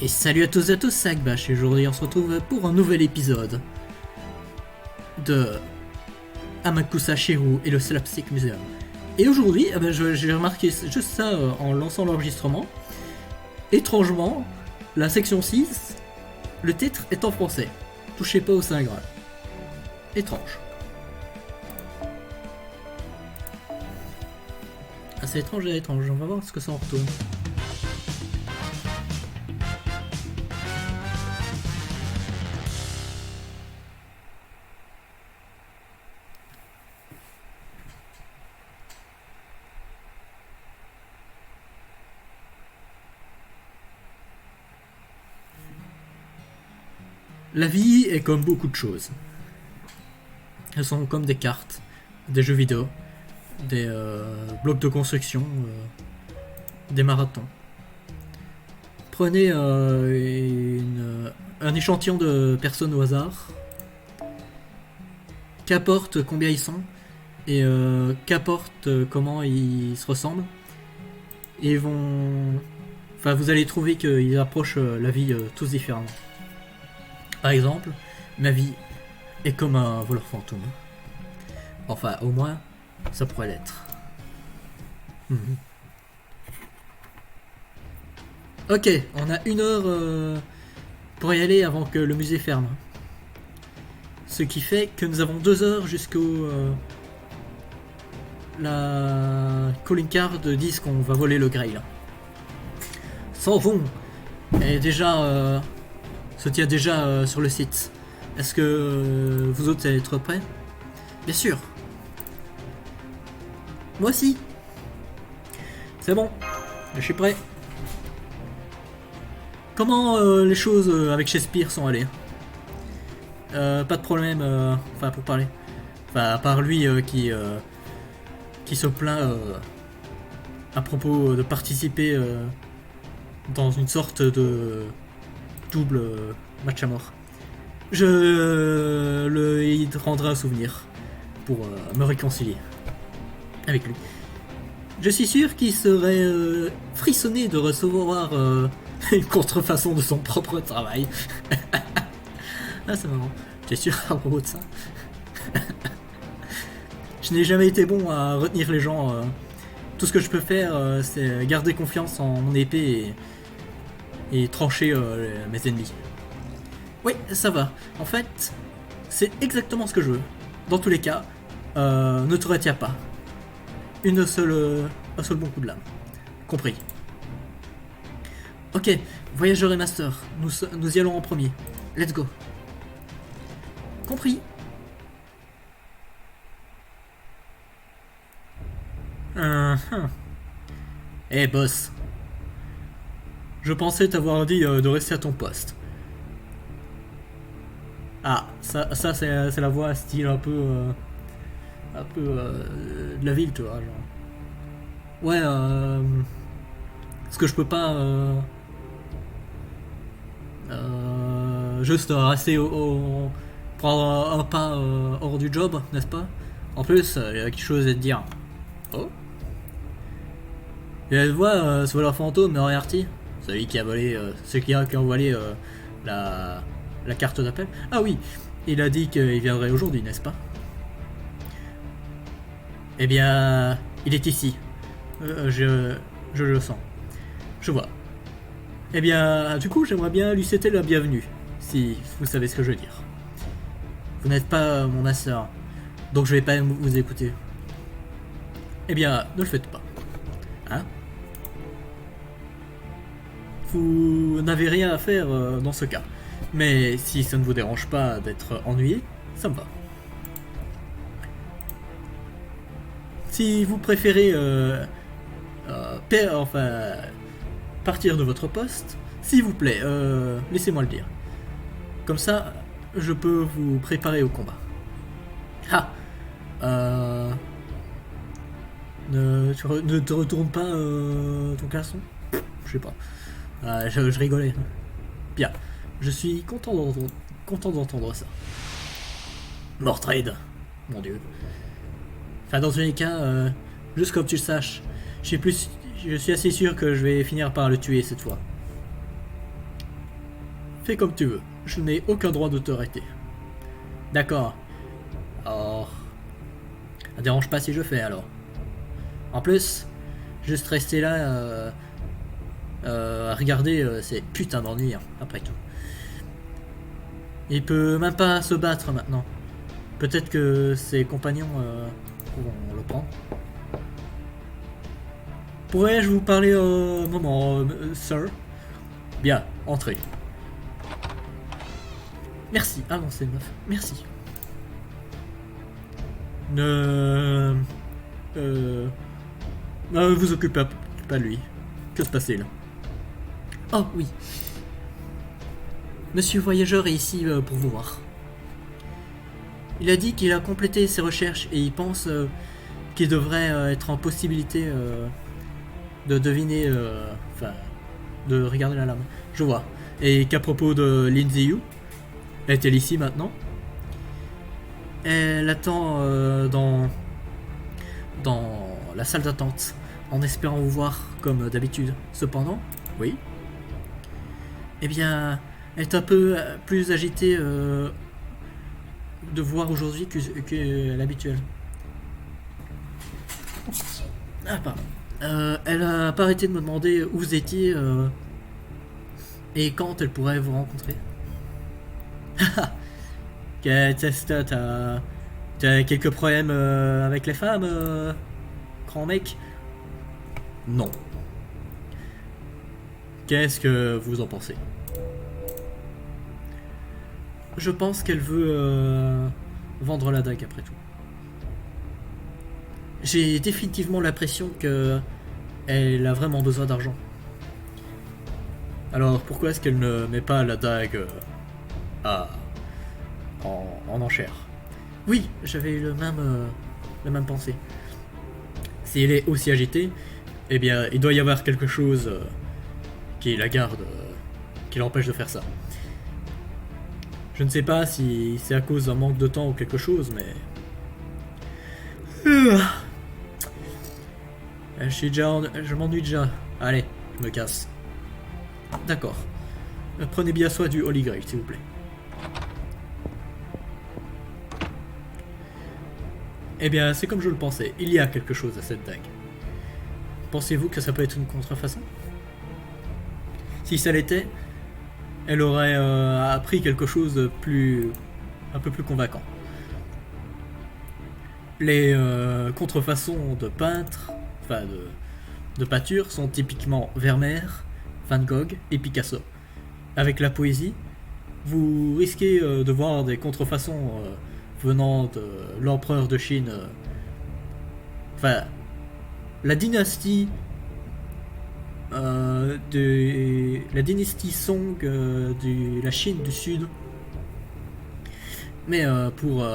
Et salut à tous et à tous, c'est Akbash et aujourd'hui on se retrouve pour un nouvel épisode de Amakusa Shiru et le Slapstick Museum. Et aujourd'hui, j'ai remarqué juste ça en lançant l'enregistrement. Étrangement, la section 6, le titre est en français. Touchez pas au Saint Graal. Étrange. Ah, c'est étrange et étrange, on va voir ce que ça en retourne. La vie est comme beaucoup de choses. Elles sont comme des cartes, des jeux vidéo, des blocs de construction, des marathons. Prenez un échantillon de personnes au hasard, qu'apporte combien ils sont, et qu'apporte comment ils se ressemblent, et ils vont... Enfin, vous allez trouver qu'ils approchent la vie tous différemment. Par exemple, ma vie est comme un voleur fantôme. Enfin, au moins, ça pourrait l'être. Ok, on a 1 heure pour y aller avant que le musée ferme. Ce qui fait que nous avons 2 heures jusqu'au... la calling card disent qu'on va voler le Grail. S'en vont. Et déjà... se tient déjà sur le site. Est-ce que vous autres allez être prêts? Bien sûr. Moi aussi. C'est bon. Je suis prêt. Comment les choses avec Shakespeare sont allées? Pas de problème. Enfin, pour parler. Enfin, à part lui qui se plaint à propos de participer dans une sorte de double match à mort. Il rendra un souvenir pour me réconcilier avec lui. Je suis sûr qu'il serait frissonné de recevoir une contrefaçon de son propre travail. Ah, c'est marrant. J'étais sûr à propos de ça. Je n'ai jamais été bon à retenir les gens. Tout ce que je peux faire, c'est garder confiance en mon épée et trancher mes ennemis. Oui, ça va. En fait, c'est exactement ce que je veux. Dans tous les cas, ne te retiens pas. Un seul bon coup de lame. Compris. Ok, voyageur et master, nous y allons en premier. Let's go. Compris. Eh boss. Je pensais t'avoir dit de rester à ton poste. Ah, ça c'est la voix style un peu de la ville, tu vois, genre. Ouais, est-ce que je peux pas juste rester prendre un pas hors du job, n'est-ce pas? En plus, il y a quelque chose à te dire. Oh. Et elle voit ce voleur fantôme, Moriarty. Celui qui a volé, ceux qui ont volé la carte d'appel. Ah oui, il a dit qu'il viendrait aujourd'hui, n'est-ce pas? Eh bien, il est ici. Je le sens. Je vois. Eh bien, du coup, j'aimerais bien lui souhaiter la bienvenue, si vous savez ce que je veux dire. Vous n'êtes pas mon masseur, donc je vais pas vous écouter. Eh bien, ne le faites pas. Hein? Vous n'avez rien à faire dans ce cas. Mais si ça ne vous dérange pas d'être ennuyé, ça me va. Si vous préférez partir de votre poste, s'il vous plaît, laissez-moi le dire. Comme ça, je peux vous préparer au combat. Ah, ne te retourne pas ton caleçon? Je sais pas. Je rigolais. Bien, je suis content d'entendre ça. Mordred, mon dieu. Enfin, dans tous les cas, juste comme tu le saches, je suis assez sûr que je vais finir par le tuer cette fois. Fais comme tu veux. Je n'ai aucun droit de t'arrêter. D'accord. Alors... Ça dérange pas si je fais alors. En plus, juste rester là à regarder, c'est putain d'ennui, hein, après tout. Il peut même pas se battre maintenant. Peut-être que ses compagnons pourront le prendre. Pourrais-je vous parler un moment, sir? Bien, entrez. Merci. Ah non, c'est une meuf. Merci. Ne vous occupez pas de lui. Que se passe-t-il? Oh oui. Monsieur Voyageur est ici pour vous voir. Il a dit qu'il a complété ses recherches et il pense qu'il devrait être en possibilité de deviner, enfin, de regarder la lame. Je vois. Et qu'à propos de Lindsay Yu, est-elle ici maintenant? Elle attend dans la salle d'attente, en espérant vous voir comme d'habitude. Cependant, oui. Eh bien, elle est un peu plus agitée de voir aujourd'hui que l'habituel. Ah, pardon. Elle a pas arrêté de me demander où vous étiez et quand elle pourrait vous rencontrer. Qu'est-ce que t'as quelques problèmes avec les femmes, grand mec? Non. Qu'est-ce que vous en pensez? Je pense qu'elle veut vendre la dague après tout. J'ai définitivement l'impression que elle a vraiment besoin d'argent. Alors pourquoi est-ce qu'elle ne met pas la dague en enchère? Oui, j'avais eu la même pensée. Si elle est aussi agitée, eh bien il doit y avoir quelque chose qui la garde, qui l'empêche de faire ça. Je ne sais pas si c'est à cause d'un manque de temps ou quelque chose, mais... Je m'ennuie déjà. Allez, je me casse. D'accord. Prenez bien soin du Holy Grail, s'il vous plaît. Eh bien, c'est comme je le pensais. Il y a quelque chose à cette dague. Pensez-vous que ça peut être une contrefaçon? Si ça l'était, elle aurait appris quelque chose de un peu plus convaincant. Les contrefaçons de peintres, enfin de peinture, sont typiquement Vermeer, Van Gogh et Picasso. Avec la poésie, vous risquez de voir des contrefaçons venant de l'empereur de Chine, enfin la dynastie la dynastie Song de la Chine du Sud. Mais pour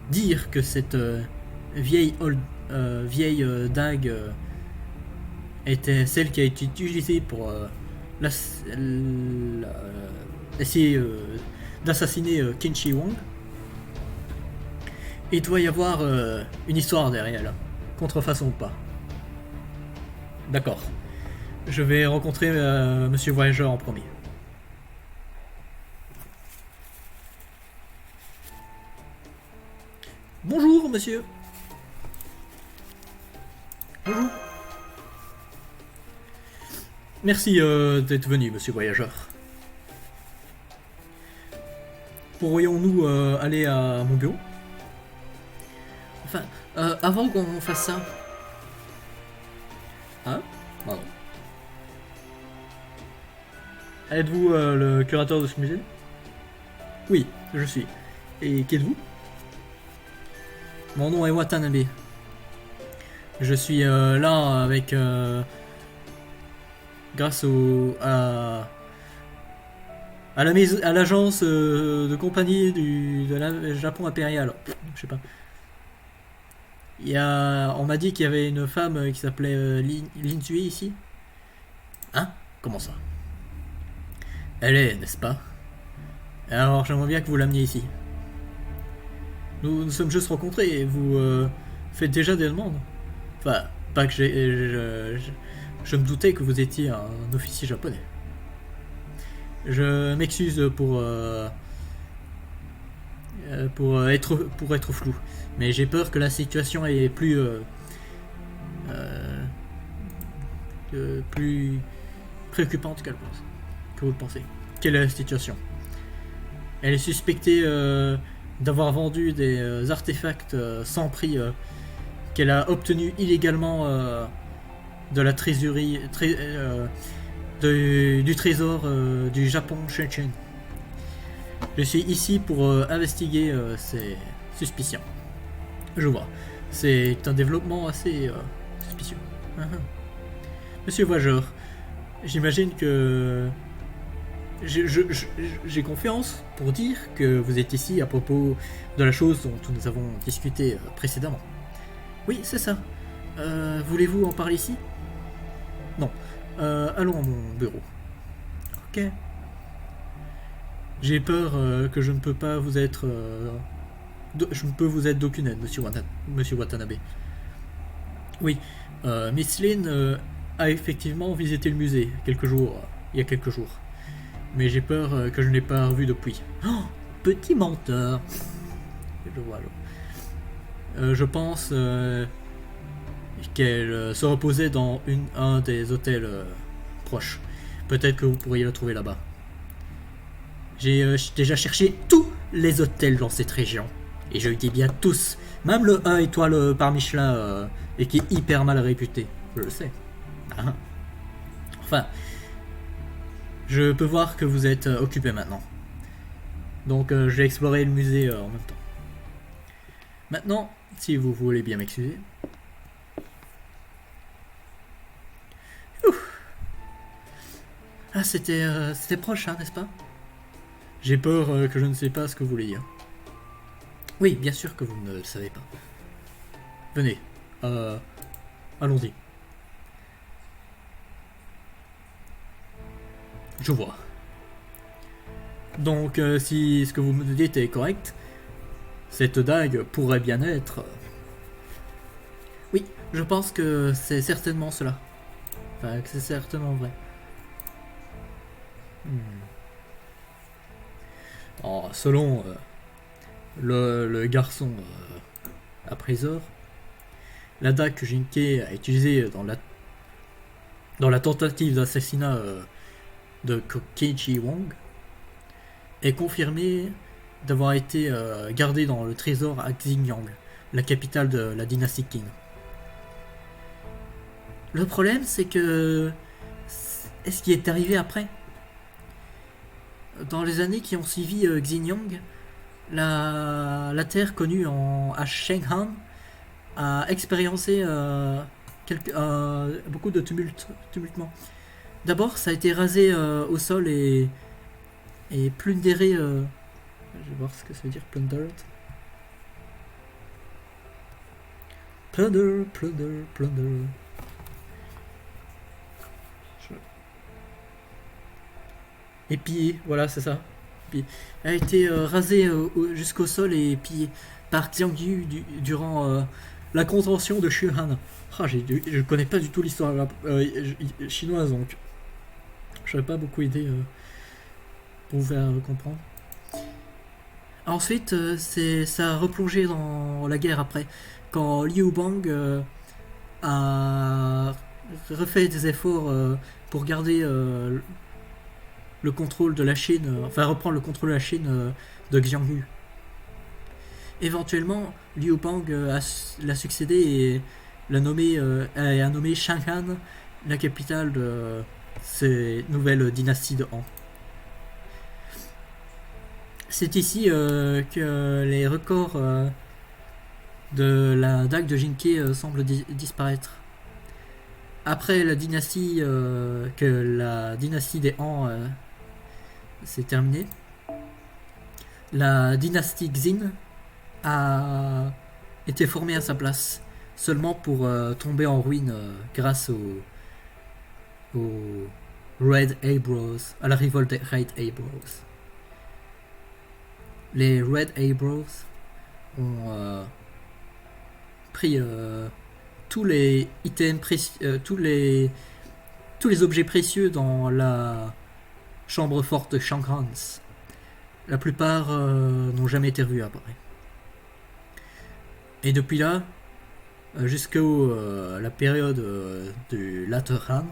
dire que cette vieille dague était celle qui a été utilisée pour essayer d'assassiner Qin Shi Huang, il doit y avoir une histoire derrière là, contrefaçon ou pas. D'accord. Je vais rencontrer Monsieur Voyageur en premier. Bonjour, monsieur. Bonjour. Merci d'être venu, monsieur Voyageur. Pourrions-nous aller à mon bureau? Enfin, avant qu'on fasse ça... Hein? Pardon. Êtes-vous le curateur de ce musée? Oui, je suis. Et qui êtes-vous? Mon nom est Watanabe. Je suis là avec... grâce à l'agence de compagnie de la Japon impérial. Je sais pas. On m'a dit qu'il y avait une femme qui s'appelait Lin Sui ici. Hein? Comment ça? Elle est, n'est-ce pas? Alors j'aimerais bien que vous l'ameniez ici. Nous sommes juste rencontrés et vous faites déjà des demandes. Enfin, pas que je me doutais que vous étiez un officier japonais. Je m'excuse pour être flou, mais j'ai peur que la situation est euh, plus préoccupante que vous le pensez. Quelle est la situation? Elle est suspectée d'avoir vendu des artefacts sans prix qu'elle a obtenus illégalement de la trésorerie du trésor du Japon Shenzhen. Je suis ici pour investiguer ces suspicions. Je vois. C'est un développement assez suspicieux. Monsieur Voyageur, j'imagine que j'ai confiance pour dire que vous êtes ici à propos de la chose dont nous avons discuté précédemment. Oui, c'est ça. Voulez-vous en parler ici? Non. Allons à mon bureau. Ok. J'ai peur que je ne peux pas vous être... je ne peux vous être d'aucune aide, monsieur Watanabe. Oui, Miss Lin a effectivement visité le musée il y a quelques jours. Mais j'ai peur que je ne l'ai pas revu depuis. Oh, petit menteur. Je vois là. Je pense qu'elle se reposait dans un des hôtels proches. Peut-être que vous pourriez la trouver là-bas. J'ai déjà cherché tous les hôtels dans cette région. Et je dis bien tous. Même le 1 étoile par Michelin et qui est hyper mal réputé. Je le sais. Ah. Enfin, je peux voir que vous êtes occupé maintenant. Donc je vais explorer le musée en même temps. Maintenant, si vous voulez bien m'excuser. Ah, c'était proche, hein, n'est-ce pas? J'ai peur que je ne sais pas ce que vous voulez dire. Oui, bien sûr que vous ne le savez pas. Venez. Allons-y. Je vois. Donc, si ce que vous me dites est correct, cette dague pourrait bien être... Oui, je pense que c'est certainement cela. Enfin, que c'est certainement vrai. Oh, selon le garçon appraiseur, la dague que Jinke a utilisée dans la tentative d'assassinat de Keiji Wong est confirmée d'avoir été gardée dans le trésor à Xinjiang, la capitale de la dynastie Qin. Le problème, c'est que... Est-ce qui est arrivé après? Dans les années qui ont suivi Xinjiang, la terre connue à Shenghan a expériencé beaucoup de tumultements. D'abord, ça a été rasé au sol et plundéré. Je vais voir ce que ça veut dire, plundered. Plunder. Et pillé, voilà, c'est ça. Puis, a été rasé jusqu'au sol et pillé par Xiang Yu durant la contention de Shuhan. Ah, je connais pas du tout l'histoire chinoise, donc je n'avais pas beaucoup aidé pour vous faire comprendre. Ensuite, ça a replongé dans la guerre après, quand Liu Bang a refait des efforts pour garder le contrôle de la Chine, enfin reprendre le contrôle de la Chine de Xiang Yu. Éventuellement, Liu Bang l'a succédé et a nommé Shanghan la capitale de ces nouvelles dynasties de Han. C'est ici que les records de la dague de Jinke semblent disparaître. Après la dynastie des Han s'est terminée, la dynastie Xin a été formée à sa place, seulement pour tomber en ruine grâce aux Red Eyebrows, à la révolte des Red Eyebrows. Les Red Eyebrows ont pris tous les items précieux, tous les objets précieux dans la chambre forte de Shanghans. La plupart n'ont jamais été revus après. Et depuis là, jusqu'à la période du Later Han,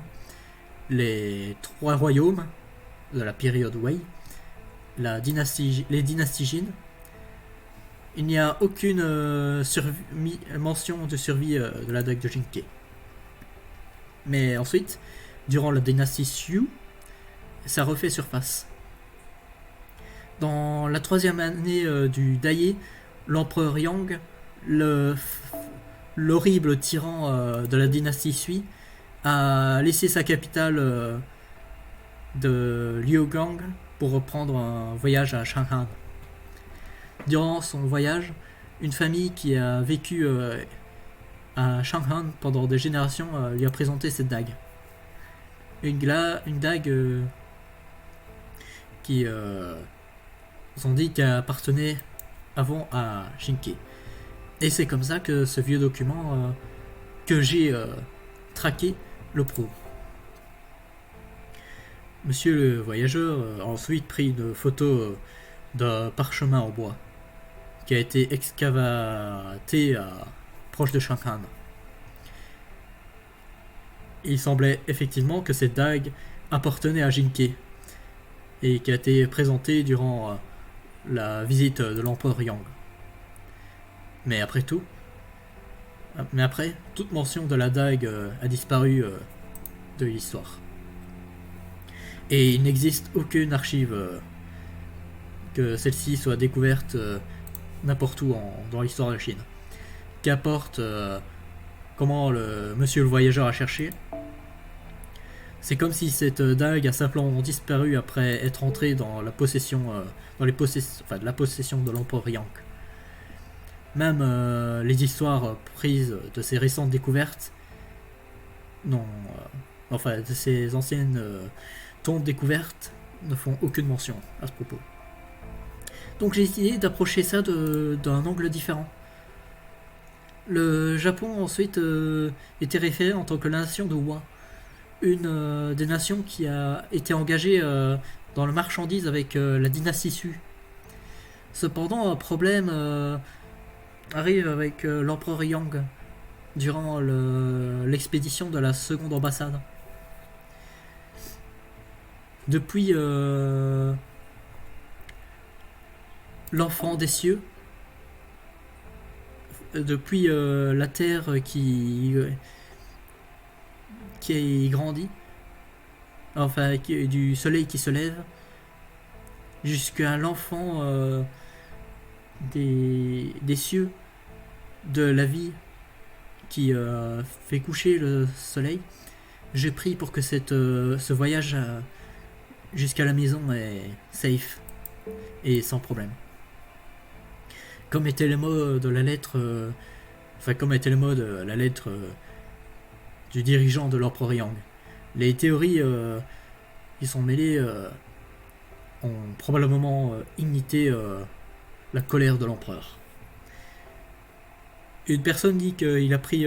les 3 royaumes de la période Wei, les dynasties Jin, il n'y a aucune mention de survie de la dague de Jinke. Mais ensuite, durant la dynastie Xu, ça refait surface. Dans la 3e année du Dai, l'empereur Yang, l'horrible tyran de la dynastie Sui, a laissé sa capitale de Liugang pour reprendre un voyage à Shanghan. Durant son voyage, une famille qui a vécu à Shanghan pendant des générations lui a présenté cette dague. Une dague qui ont dit qu'elle appartenait avant à Jinke. Et c'est comme ça que ce vieux document que j'ai traqué le prouve. Monsieur le voyageur a ensuite pris une photo d'un parchemin en bois qui a été excavaté proche de Shanghan. Il semblait effectivement que cette dague appartenait à Jinke et qui a été présentée durant la visite de l'empereur Yang. Mais après, toute mention de la dague a disparu de l'histoire. Et il n'existe aucune archive que celle-ci soit découverte n'importe où dans l'histoire de la Chine. Qu'importe comment monsieur le voyageur a cherché, c'est comme si cette dague a simplement disparu après être entrée dans la possession, de la possession de l'empereur Yang. Même les histoires prises de ces récentes découvertes, de ces anciennes tombes découvertes, ne font aucune mention à ce propos. Donc j'ai essayé d'approcher ça d'un angle différent. Le Japon ensuite était référé en tant que la nation de Wa, une des nations qui a été engagée dans le marchandise avec la dynastie Su. Cependant, un problème arrive avec l'empereur Yang durant l'expédition de la seconde ambassade. Depuis l'enfant des cieux, depuis la terre qui grandit, du soleil qui se lève, jusqu'à l'enfant des cieux, de la vie qui fait coucher le soleil, j'ai pris pour que ce voyage jusqu'à la maison est safe et sans problème. Comme était le mot de la lettre, du dirigeant de l'empereur Yang. Les théories qui sont mêlées ont probablement imité la colère de l'empereur. Une personne dit qu'il a pris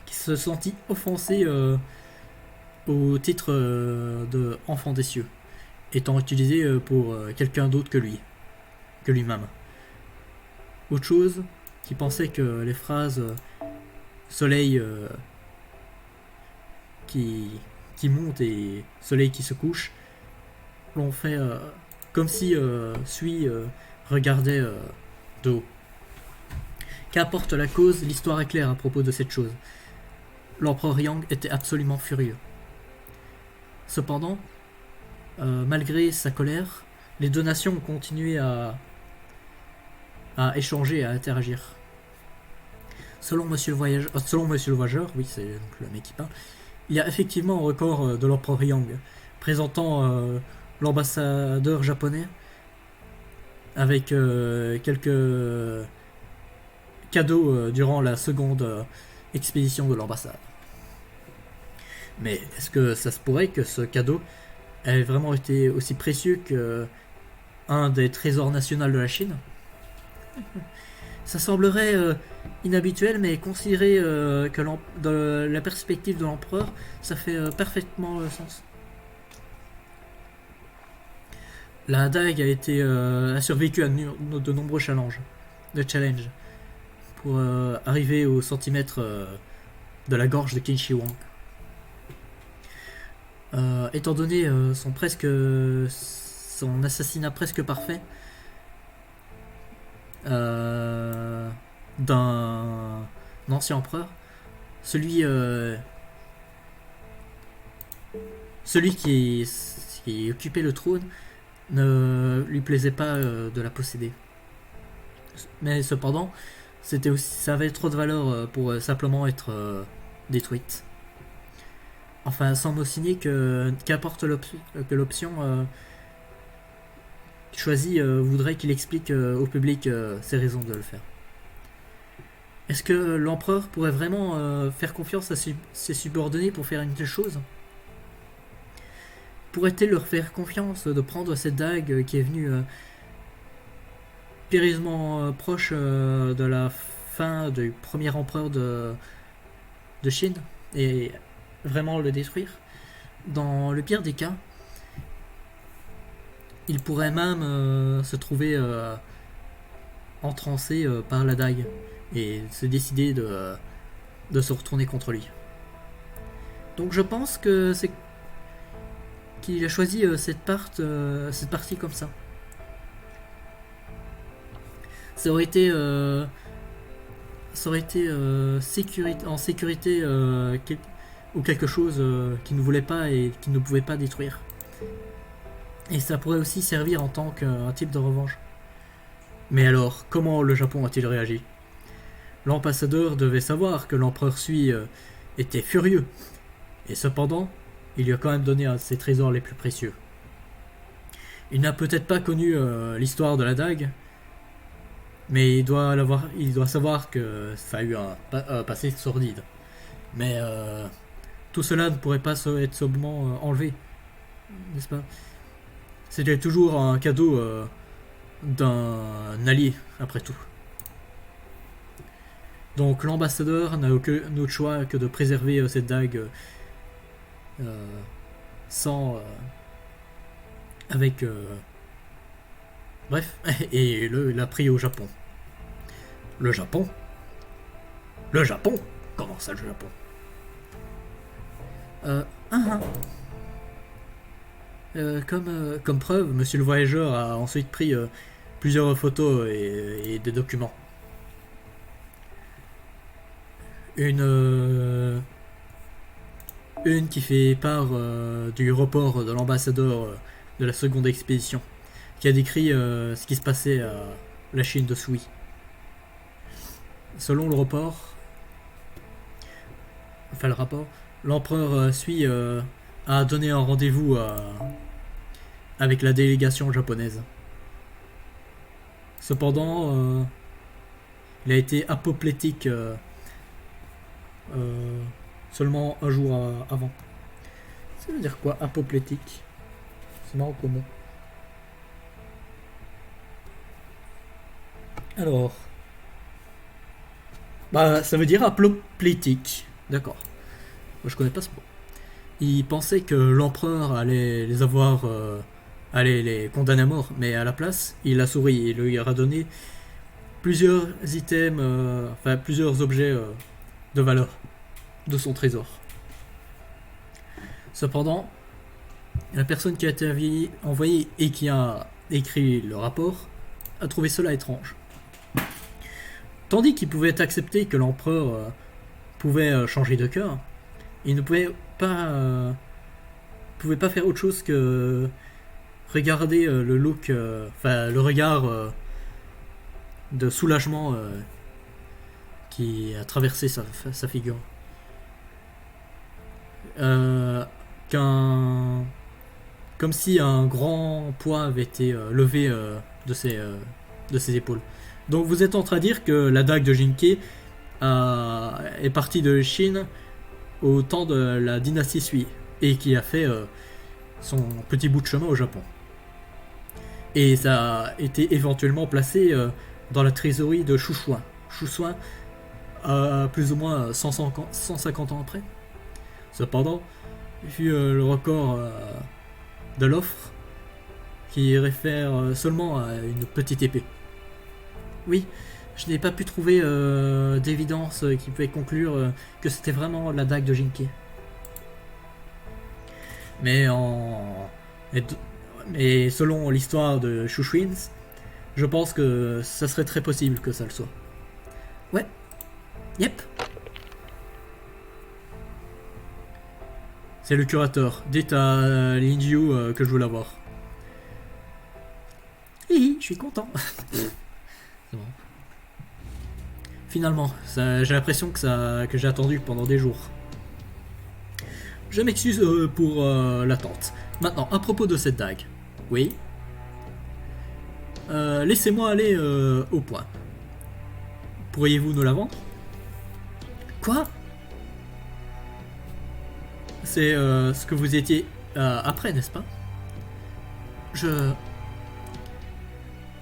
qu'il se sentit offensé au titre de enfant des cieux, étant utilisé pour quelqu'un d'autre que lui-même. Autre chose, qui pensait que les phrases soleil qui monte et soleil qui se couche l'ont fait comme si Sui regardait de haut. Qu'importe la cause, l'histoire est claire à propos de cette chose. L'empereur Yang était absolument furieux. Cependant, malgré sa colère, les deux nations ont continué à échanger et à interagir. Selon Monsieur le Voyageur, oui, c'est donc le mec qui parle, il y a effectivement un record de l'empereur Yang, présentant l'ambassadeur japonais avec quelques cadeaux durant la seconde expédition de l'ambassade. Mais est-ce que ça se pourrait que ce cadeau ait vraiment été aussi précieux qu'un des trésors nationaux de la Chine ? Ça semblerait inhabituel, mais considéré que de la perspective de l'empereur, ça fait parfaitement sens. La dague a survécu à de nombreux challenges, pour arriver au centimètre de la gorge de Qin Shi Huang. Étant donné son assassinat presque parfait d'un ancien empereur, celui qui occupait le trône ne lui plaisait pas de la posséder. Mais cependant, ça avait trop de valeur pour simplement être détruite. Enfin, semble signer qu'importe l'option choisie, voudrait qu'il explique au public ses raisons de le faire. Est-ce que l'empereur pourrait vraiment faire confiance à ses subordonnés pour faire une telle chose? Pourrait-il leur faire confiance de prendre cette dague qui est venue périlleusement proche de la fin du premier empereur de Chine et vraiment le détruire? Dans le pire des cas, il pourrait même se trouver entrancé par la dague et se décider de se retourner contre lui. Donc je pense que c'est qu'il a choisi cette partie comme ça. Ça aurait été en sécurité ou quelque chose qu'il ne voulait pas et qu'il ne pouvait pas détruire. Et ça pourrait aussi servir en tant qu'un type de revanche. Mais alors, comment le Japon a-t-il réagi? L'ambassadeur devait savoir que l'empereur Sui était furieux. Et cependant, il lui a quand même donné un de ses trésors les plus précieux. Il n'a peut-être pas connu l'histoire de la dague, mais il doit savoir que ça a eu un passé sordide. Mais tout cela ne pourrait pas être sobrement enlevé, n'est-ce pas? C'était toujours un cadeau d'un allié, après tout. Donc l'ambassadeur n'a aucun autre choix que de préserver cette dague bref, et il l'a pris au Japon. Le Japon? Le Japon? Comment ça, le Japon? Comme preuve, monsieur le voyageur a ensuite pris plusieurs photos et des documents. Une qui fait part du report de l'ambassadeur de la seconde expédition, qui a décrit ce qui se passait à la Chine de Sui. Selon le rapport, l'empereur Sui a donné un rendez-vous avec la délégation japonaise. Cependant, il a été apoplectique seulement un jour avant. Ça veut dire quoi, apoplectique? C'est marrant comme mot. Alors, ça veut dire apoplectique. D'accord. Moi, je connais pas ce mot. Il pensait que l'empereur allait les avoir, allait les condamner à mort, mais à la place, il a souri et lui a donné plusieurs items, plusieurs objets de valeur de son trésor. Cependant, la personne qui a été envoyée et qui a écrit le rapport a trouvé cela étrange. Tandis qu'il pouvait accepter que l'empereur pouvait changer de cœur, il ne pouvait pas faire autre chose que regarder le look, le regard de soulagement qui a traversé sa figure. Comme si un grand poids avait été levé de ses épaules. Donc vous êtes en train de dire que la dague de Jinke est partie de Chine au temps de la dynastie Sui et qui a fait son petit bout de chemin au Japon. Et ça a été éventuellement placé dans la trésorerie de Shushuan. Shushuan plus ou moins 150 ans après. Cependant, vu le record de l'offre, qui réfère seulement à une petite épée. Oui, je n'ai pas pu trouver d'évidence qui pouvait conclure que c'était vraiment la dague de Jinki. Mais mais selon l'histoire de Shushwins, je pense que ça serait très possible que ça le soit. Ouais. Yep. C'est le curateur. Dites à Linju que je veux la voir. Hi, je suis content. C'est bon. Finalement, j'ai l'impression que j'ai attendu pendant des jours. Je m'excuse pour l'attente. Maintenant, à propos de cette dague. Oui. Laissez-moi aller au point. Pourriez-vous nous la vendre? Quoi? C'est ce que vous étiez après, n'est-ce pas?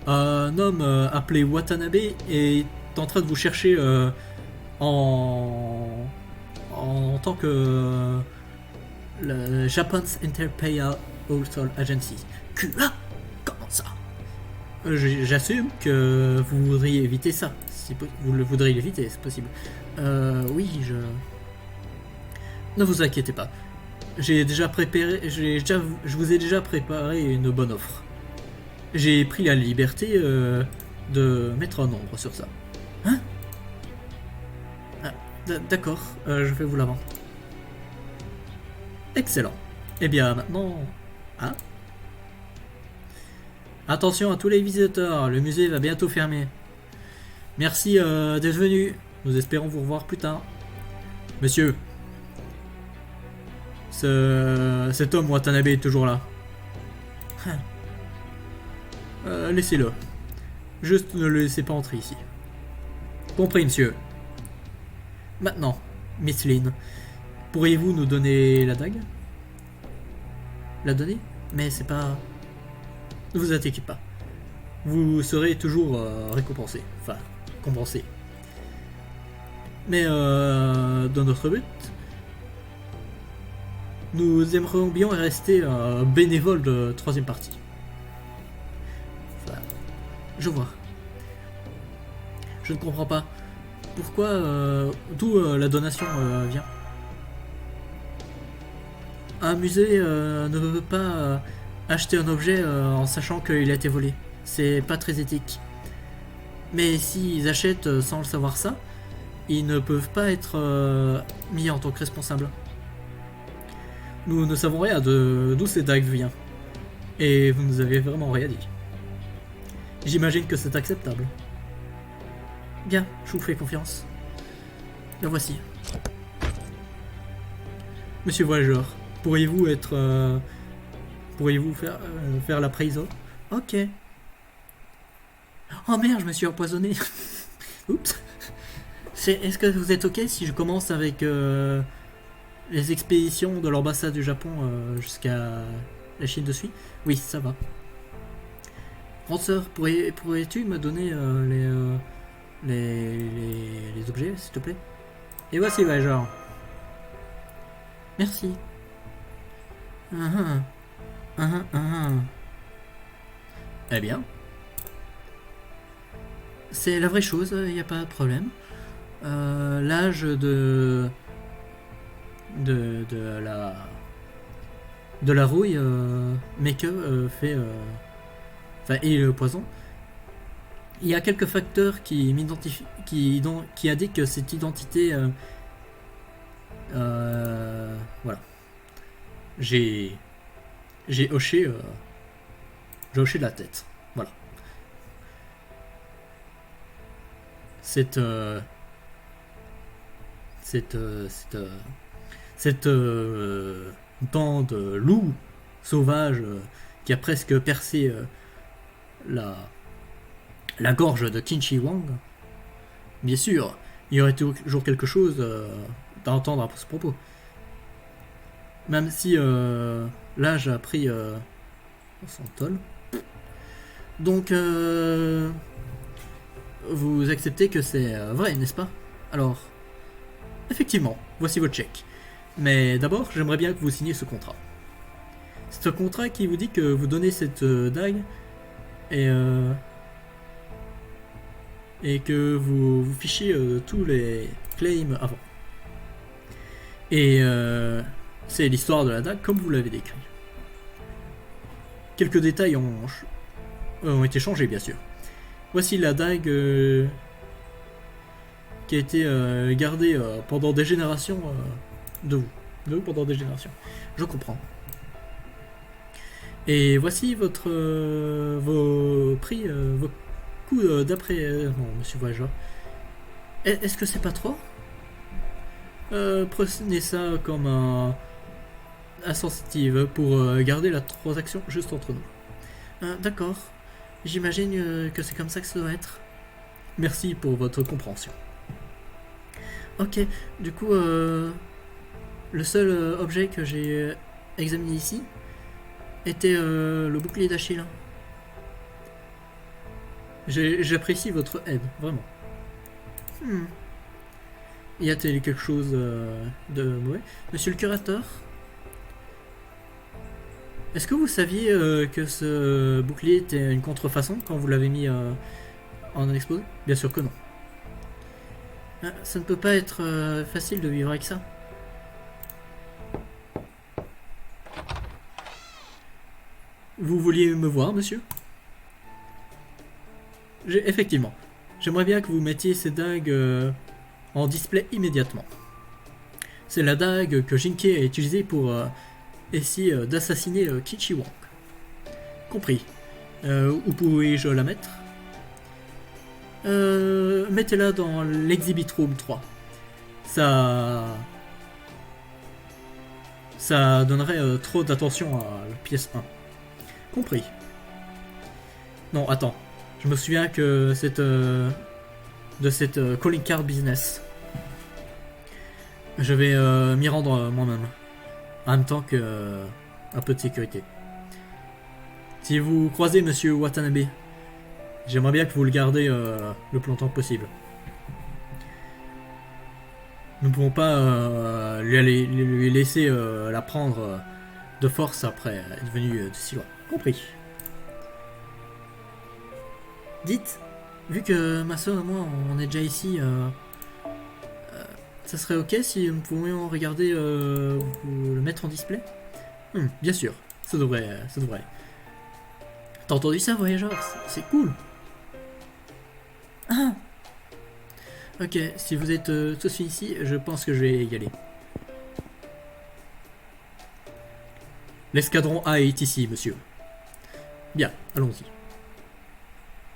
Un homme appelé Watanabe est en train de vous chercher en tant que le Japan's Interpayal Postal Agency. QA? Comment ça? J'assume que vous voudriez éviter ça. Vous le voudriez l'éviter, c'est possible. Oui, ne vous inquiétez pas. Je vous ai déjà préparé une bonne offre. J'ai pris la liberté de mettre un nombre sur ça. Hein? Ah, d'accord, je vais vous la vendre. Excellent. Eh bien, maintenant... Hein? Attention à tous les visiteurs, le musée va bientôt fermer. Merci d'être venu. Nous espérons vous revoir plus tard. Monsieur, cet homme Watanabe est toujours là. Laissez-le. Juste ne le laissez pas entrer ici. Compris, monsieur. Maintenant, Miss Lynn, pourriez-vous nous donner la dague? La donner? Mais c'est pas... Ne vous inquiétez pas. Vous serez toujours récompensé. Enfin, compensé. Mais dans notre but, nous aimerions bien rester bénévoles de troisième partie. Enfin, je vois. Je ne comprends pas. Pourquoi, d'où la donation vient? Un musée ne veut pas acheter un objet en sachant qu'il a été volé. C'est pas très éthique. Mais s'ils achètent sans le savoir ça, ils ne peuvent pas être mis en tant que responsables. Nous ne savons rien d'où cette dague vient. Et vous nous avez vraiment rien dit. J'imagine que c'est acceptable. Bien, je vous fais confiance. La voici. Monsieur Voyageur, pourriez-vous être... pourriez-vous faire la prise? Ok. Oh merde, je me suis empoisonné. Oups. Est-ce que vous êtes ok si je commence avec les expéditions de l'ambassade du Japon jusqu'à la Chine de suite? Oui, ça va. Ranseur, pourrais-tu me donner les objets, s'il te plaît? Et voici, Voyageur. Merci. Eh bien, c'est la vraie chose, il n'y a pas de problème. L'âge de la rouille mais que fait et le poison. Il y a quelques facteurs qui m'identifient, qui indiquent que cette identité voilà. J'ai hoché de la tête. Voilà. Cette bande loup sauvage qui a presque percé la gorge de Qin Shi Huang. Bien sûr, il y aurait toujours quelque chose à entendre à ce propos. Même si l'âge a pris son toll. Donc, vous acceptez que c'est vrai, n'est-ce pas? Alors, effectivement, voici votre chèque. Mais d'abord, j'aimerais bien que vous signiez ce contrat. C'est un contrat qui vous dit que vous donnez cette dague et que vous fichez tous les claims avant. Et c'est l'histoire de la dague comme vous l'avez décrit. Quelques détails ont été changés, bien sûr. Voici la dague qui a été gardée pendant des générations de vous pendant des générations. Je comprends. Et voici vos prix, vos coûts d'après. Bon, monsieur voyageur. Est-ce que c'est pas trop? Prenez ça comme un sensitive pour garder la transaction juste entre nous. D'accord. J'imagine que c'est comme ça que ça doit être. Merci pour votre compréhension. Ok, du coup, le seul objet que j'ai examiné ici était le bouclier d'Achille. J'apprécie votre aide, vraiment. Y a-t-il quelque chose de mauvais? Monsieur le curateur, est-ce que vous saviez que ce bouclier était une contrefaçon quand vous l'avez mis en exposé? Bien sûr que non. Ça ne peut pas être facile de vivre avec ça. Vous vouliez me voir, monsieur? Effectivement. J'aimerais bien que vous mettiez ces dagues en display immédiatement. C'est la dague que Jinke a utilisée pour essayer d'assassiner Kichi Wang. Compris. Où puis-je la mettre? Mettez-la dans l'Exhibit Room 3. Ça donnerait trop d'attention à la pièce 1. Compris. Non, attends. Je me souviens que de cette calling card business. Je vais m'y rendre moi-même. En même temps que un peu de sécurité. Si vous croisez monsieur Watanabe, j'aimerais bien que vous le gardez le plus longtemps possible. Nous ne pouvons pas lui laisser la prendre de force après être venu de si loin. Compris. Dites, vu que ma soeur et moi on est déjà ici, ça serait ok si nous pouvions regarder vous le mettre en display? Bien sûr, ça devrait. T'as entendu ça, voyageur? C'est cool. Ah. Ok, si vous êtes tous ici, je pense que je vais y aller. L'escadron A est ici, monsieur. Bien, allons-y.